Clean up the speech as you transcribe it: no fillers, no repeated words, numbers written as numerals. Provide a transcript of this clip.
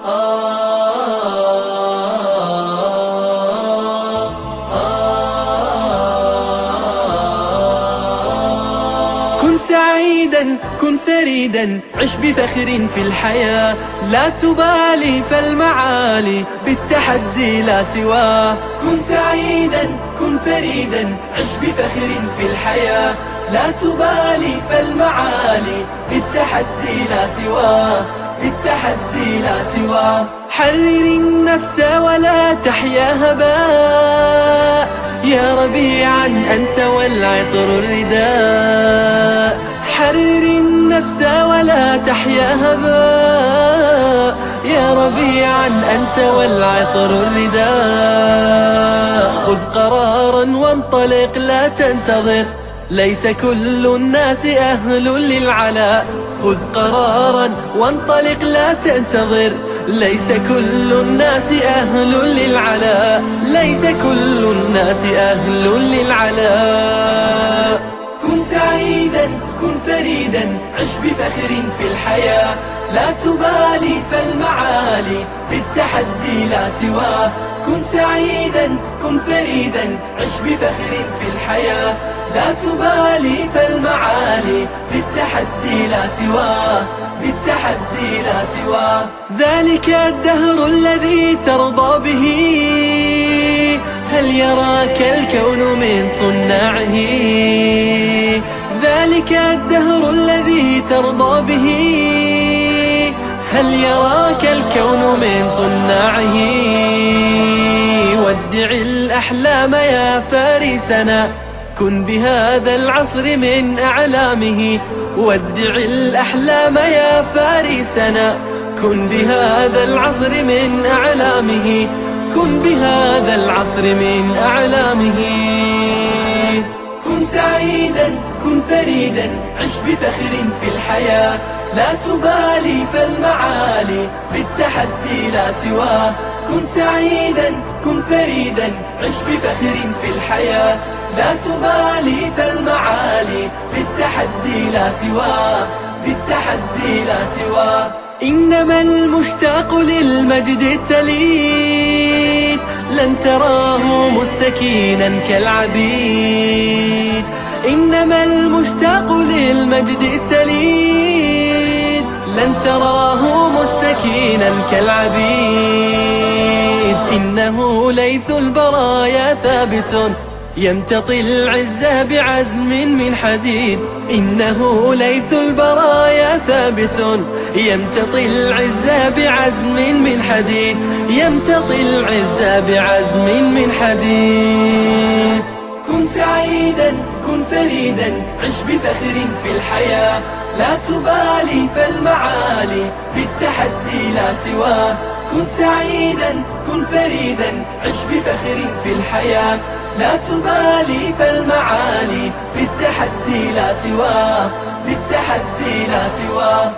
كن سعيدا كن فريدا عش بفخر في الحياة، لا تبالي فالمعالي بالتحدي لا سواه. كن سعيدا كن فريدا عش بفخر في الحياة، لا تبالي فالمعالي بالتحدي لا سواه، بالتحدي لا سواه. حرر النفس ولا تحيا هباء، يا ربيعا أنت والعطر الرداء. حرر النفس ولا تحيا هباء، يا ربيعا أنت والعطر الرداء. خذ قرارا وانطلق لا تنتظر، ليس كل الناس أهل للعلاء. خذ قرارا وانطلق لا تنتظر، ليس كل الناس أهل للعلاء، ليس كل الناس أهل للعلاء. كن سعيدا كن فريدا عش بفخر في الحياة، لا تبالي فالمعالي بالتحدي لا سواه. كن سعيدا كن فريدا عش بفخر في الحياة، لا تبالي فالمعالي بالتحدي لا سواه، بالتحدي لا سواه. ذلك الدهر الذي ترضى به، هل يراك الكون من صناعه؟ ذلك الدهر الذي ترضى به، هل يراك الكون من صناعه؟ ودع الأحلام يا فارسنا، كن بهذا العصر من أعلامه. ودع الأحلام يا فارسنا، كن بهذا العصر من أعلامه، كن بهذا العصر من أعلامه. كن سعيدا كن فريدا عش بفخر في الحياة، لا تبالي فالمعالي بالتحدي لا سواه. كن سعيدا كن فريدا عش بفخر في الحياة، لا تبالي فالمعالي بالتحدي لا سواه، بالتحدي لا سواه. إنما المشتاق للمجد التليد لن تراه مستكينا كالعبيد. إنما المشتاق للمجد التليد لن تراه مستكينا كالعبيد. إنه ليث البرايا ثابت يمتطي العز بعزم من حديد. إنه ليث البرايا ثابت يمتطي العز بعزم من حديد، يمتطي العز بعزم من حديد. كن سعيدا كن فريدا عش بفخر في الحياة، لا تبالي فالمعالي بالتحدي لا سواه. كن سعيدا كن فريدا عش بفخر في الحياة، لا تبالي فالمعالي بالتحدي لا سواه، بالتحدي لا سواه.